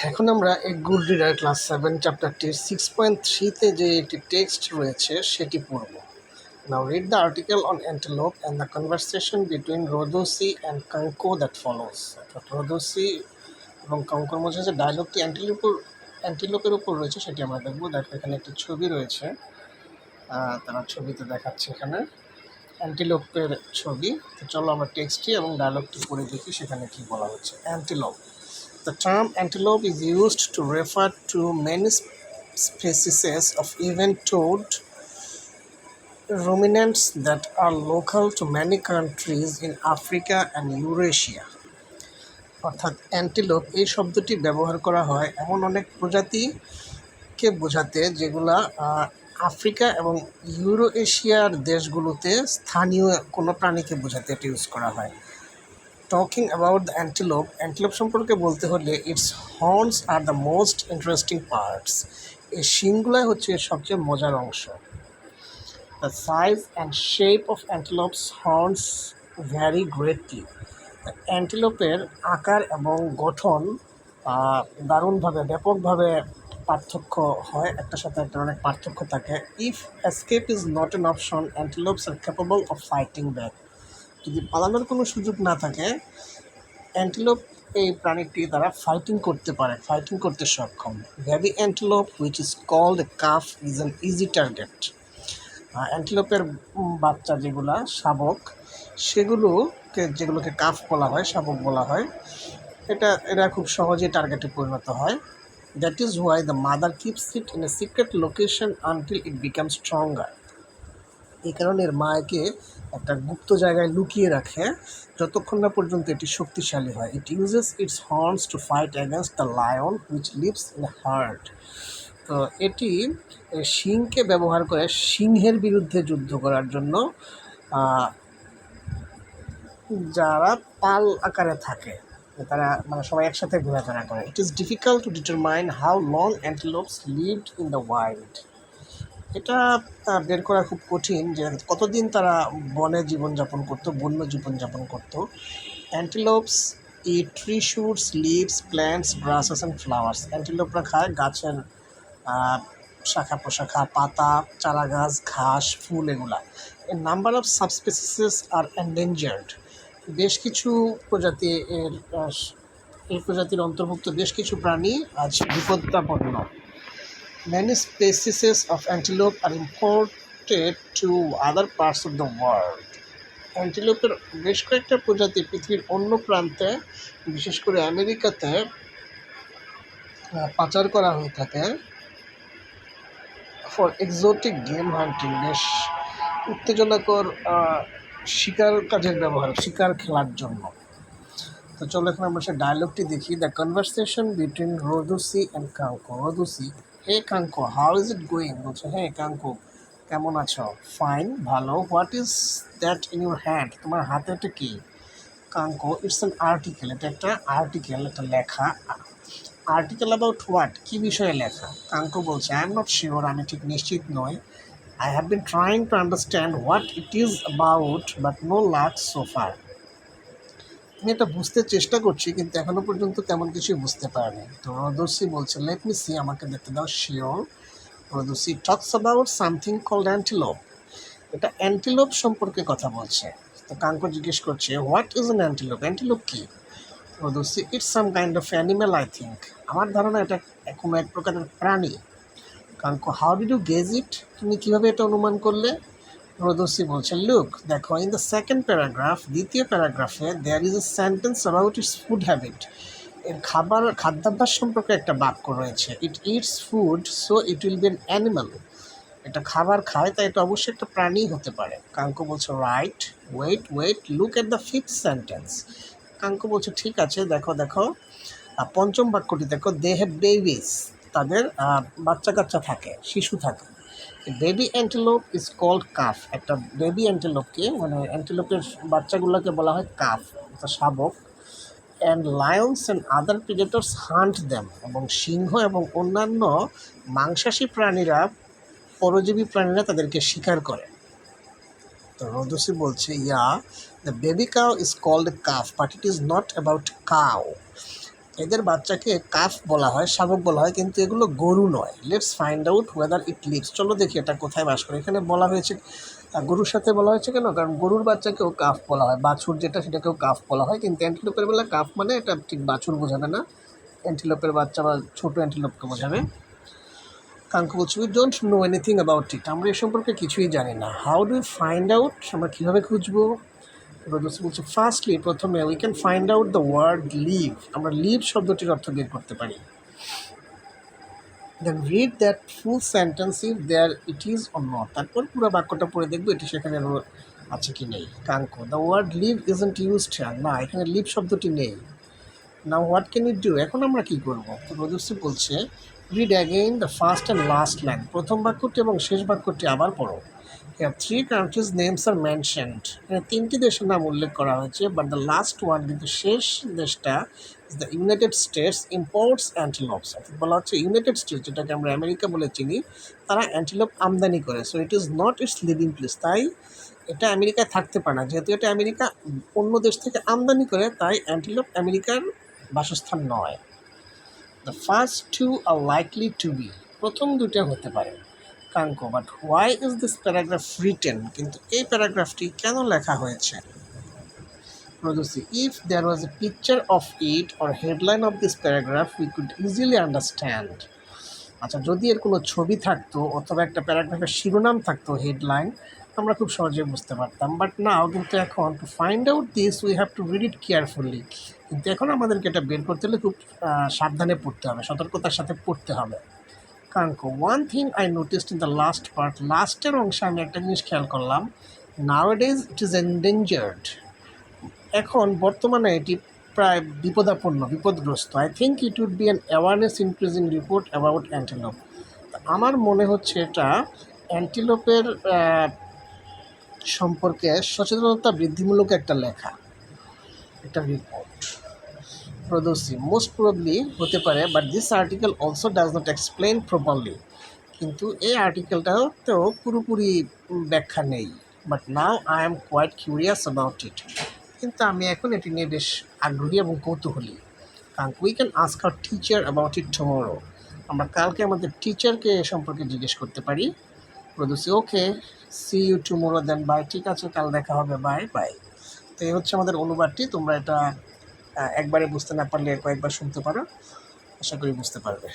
এখন আমরা a good reader class 7 চ্যাপ্টারটির 6.3-তে যে একটি টেক্সট রয়েছে সেটি পড়ব। Now read the article on antelope and the conversation between Rodosi and Kanko that follows. অর্থাৎ রোদোসি এবং কাঙ্কোর মধ্যে যে ডায়লগটি অ্যান্টিলোপের উপর রয়েছে সেটি আমরা দেখব। দেখো এখানে একটি ছবি রয়েছে, তারা ছবিতে দেখাচ্ছে এখানে অ্যান্টিলোপের ছবি। তো চলো আমরা টেক্সটটি এবং ডায়লগটি পড়ে দেখি সেখানে কি বলা হচ্ছে। Antelope. The term antelope is used to refer to many species of even-toed ruminants that are local to many countries in Africa and Eurasia. অর্থাৎ অ্যান্টিলোপ এই শব্দটি ব্যবহার করা হয় এমন অনেক প্রজাতিকে বোঝাতে যেগুলা আফ্রিকা এবং ইউরো এশিয়ার দেশগুলোতে স্থানীয় কোনো প্রাণীকে বোঝাতে এটা ইউজ করা হয়। Talking about the antelope সম্পর্কে বলতে হলে its horns are the most interesting parts. এই শিংগুলাই হচ্ছে সবচেয়ে মজার অংশ। The size and shape of antelope's horns vary greatly. অ্যান্টিলোপের আকার এবং গঠন দারুণভাবে ব্যাপকভাবে পার্থক্য হয়, একটার সাথে একটা অনেক পার্থক্য থাকে। If escape is not an option, antelopes are capable of fighting back. যদি পালানোর কোনো সুযোগ না থাকে, অ্যান্টিলোপ এই প্রাণীটি তারা ফাইটিং করতে পারে, ফাইটিং করতে সক্ষম। Baby antelope which is called a calf is an easy target. অ্যান্টিলোপের বাচ্চা যেগুলা শাবক, যেগুলোকে কাফ বলা হয়, শাবক বলা হয়, এরা খুব সহজেই টার্গেটে পরিণত হয়। That is why the mother keeps it in a secret location until it become stronger. এই কারণে এর মা একে একটা গুপ্ত জায়গায় লুকিয়ে রাখে যতক্ষণ না পর্যন্ত এটি শক্তিশালী হয়। It uses it's horns to fight against the lion which lives in hard. তো এটি শিংকে ব্যবহার করে সিংহের বিরুদ্ধে যুদ্ধ করার জন্য, যারা পাল আকারে থাকে, তারা মানে সবাই একসাথে ঘোরাফেরা করে। It is difficult to determine how long অ্যান্টিলোপস lived in the wild. এটা বের করা খুব কঠিন যে কতদিন তারা বনে জীবনযাপন করতো, বন্য জীবনযাপন করতো। Antelopes eat tree shoots, leaves, plants, grasses and flowers. অ্যান্টিলোপরা খায় গাছের শাখা প্রশাখা, পাতা, চারা গাছ, ঘাস, ফুল, এগুলা। A number of subspecies are endangered. বেশ কিছু প্রজাতি এই প্রজাতির অন্তর্ভুক্ত বেশ কিছু প্রাণী আজ বিপদাপন্ন। Many species of antelope are imported to other parts of the world. অ্যান্টিলোপের বেশ কয়েকটা প্রজাতি পৃথিবীর অন্য প্রান্তে, বিশেষ করে আমেরিকাতে পাচার করা হয়ে থাকে ফর এক্সোটিক গেম হান্টিং। বেশ উত্তেজনাকর শিকার কাজের ব্যবহার, শিকার খেলার জন্য। তো চলো এখন আমরা সে ডায়লগটি দেখি। The conversation between Rodosi and Kanko. Rodosi: hey Kanko, how is it going? বলছে, হে কাঙ্কো, কেমন আছো? ফাইন, ভালো। What is that in your hand? তোমার হাতে এটা কি? Kanko: it's an article. এটা একটা আর্টিকেল, একটা লেখা। Article about what? কী বিষয়ে লেখা? কাঙ্কো বলছে, আই এম নট শিওর, আমি ঠিক নিশ্চিত নই। I have been trying to understand what it is about but no luck so far. আমি এটা বুঝতে চেষ্টা করছি কিন্তু এখনো পর্যন্ত তেমন কিছুই বুঝতে পারিনি। তো রোদোসি বলছে, লেট মি সি, আমাকে দেখতে দাও। Sure. Rodosi talks about something called antelope. এটা অ্যান্টিলোপ সম্পর্কে কথা বলছে। তো কাঙ্কো জিজ্ঞেস করছে, what is an antelope? Antelope কি? Rodosi: it's some kind of animal I think. আমার ধারণা এটা কোনো এক প্রকারের প্রাণী। Kanko: how did you guess it? তুমি কীভাবে এটা অনুমান করলে? রোদোসি বলছে, লুক, দেখো, ইন দ্য সেকেন্ড প্যারাগ্রাফ, দ্বিতীয় প্যারাগ্রাফে, there is a sentence about its food habit. এর খাদ্যাভ্যাস সম্পর্কে একটা বাক্য রয়েছে। It eats food so it will be an animal. এটা খাবার খায়, তাই এটা অবশ্যই একটা প্রাণী হতে পারে। কাঙ্কো বলছে, right, wait, look at the fifth sentence. Kanko বলছে, ঠিক আছে, দেখো, পঞ্চম বাক্যটি দেখো। They have babies. তাদের বাচ্চা কাচ্চা থাকে, শিশু থাকে। Baby antelope is called calf. একটা বেবি অ্যান্টিলোপকে, মানে অ্যান্টিলোপের বাচ্চাগুলোকে বলা হয় কাফ, একটা শাবক। And lions and other predators hunt them. এবং সিংহ এবং অন্যান্য মাংসাশী প্রাণীরা, পরজীবী প্রাণীরা তাদেরকে শিকার করে। তো রোদোসি বলছে, yeah, the baby cow is called calf but it is not about cow. এদের বাচ্চাকে কাফ বলা হয়, শাবক বলা হয়, কিন্তু এগুলো গরু নয়। Let's find out whether it lives. চলো দেখি এটা কোথায় বাস করে। এখানে বলা হয়েছে গরুর সাথে বলা হয়েছে কেন? কারণ গরুর বাচ্চাকেও কাফ বলা হয়, বাছুর যেটা সেটাকেও কাফ বলা হয়, কিন্তু অ্যান্টিলোপের বেলা কাফ মানে এটা ঠিক বাছুর বোঝাবে না, অ্যান্টিলোপের বাচ্চা বা ছোটো অ্যান্টিলোপকে বোঝাবে। কাঙ্কু বলছে we don't know anything about it, আমরা এ সম্পর্কে কিছুই জানি না। হাউ ডু ফাইন্ড আউট, আমরা কীভাবে খুঁজবো? রোদোসি বলছে ফার্স্টলি, প্রথমে we can find out the word live, আমরা লিভ শব্দটির অর্থ বের করতে পারি। Then read that full sentence if there it is or not, তারপর পুরো বাক্যটা পড়ে দেখবো এটি সেখানে আছে কি নেই। Kanko the word live isn't used here, না এখানে লিভ শব্দটি নেই। Now what can you do, এখন আমরা কী করবো? তো রোদোসি বলছে read again the first and last line, প্রথম বাক্যটি এবং শেষ বাক্যটি আবার পড়ো। Here 3 countries names are mentioned, তিনটি দেশের নাম উল্লেখ করা হয়েছে, বাট দ্য লাস্ট ওয়ান, কিন্তু শেষ দেশটা is the United states imports অ্যান্টিলোপস। বলা হচ্ছে ইউনাইটেড স্টেটস, যেটাকে আমরা আমেরিকা বলে চিনি, তারা অ্যান্টিলোপ আমদানি করে। So it is not it's living place, তাই এটা আমেরিকায় থাকতে পারে না। যেহেতু এটা আমেরিকা অন্য দেশ থেকে আমদানি করে, তাই অ্যান্টিলোপ আমেরিকার বাসস্থান নয়। The first two are likely to be, প্রথম দুটো হতে পারে। Kanko but why is this paragraph written, কিন্তু এই প্যারাগ্রাফটি কেন লেখা হয়েছে? Rodosi if there was a picture of it or headline of this paragraph we could easily understand. আচ্ছা, যদি এর কোনো ছবি থাকতো অথবা একটা প্যারাগ্রাফের শিরোনাম থাকতো, হেডলাইন, আমরা খুব সহজে বুঝতে পারতাম। বাট নাও, কিন্তু এখন to find out this we have to read it carefully, কিন্তু এখন আমাদেরকে এটা বের করতে হলে খুব সাবধানে পড়তে হবে, সতর্কতার সাথে পড়তে হবে। Kanko one thing I noticed in the last part, লাস্টের অংশে আমি একটা জিনিস খেয়াল করলাম, নাওয়াডেজ ইট ইজ এন্ডেঞ্জার্ড, এখন বর্তমানে এটি প্রায় বিপদাপন্ন, বিপদগ্রস্ত। I think it would be an awareness increasing report about antelope, আমার মনে হচ্ছে এটা অ্যান্টিলোপের সম্পর্কে সচেতনতা বৃদ্ধিমূলক একটা লেখা, একটা রিপোর্ট। রোদোসি মোস্ট প্রবাবলি হতে পারে, but this article also does not explain properly, কিন্তু এই আর্টিকেলটাতেও পুরোপুরি ব্যাখ্যা নেই। But now I am quite curious about it, কিন্তু আমি এখন এটি নিয়ে বেশ আগ্রহী এবং কৌতূহলী। কারণ we can ask our teacher about it tomorrow, আমরা কালকে আমাদের টিচারকে এ সম্পর্কে জিজ্ঞেস করতে পারি। Rodosi okay, see you tomorrow then, bye, ঠিক আছে, কাল দেখা হবে, বাই বাই। তো এই হচ্ছে আমাদের অনুবাদটি, তোমরা এটা একবারে বুঝতে না পারলে কয়েকবার শুনতে পারো, আশা করি বুঝতে পারবে।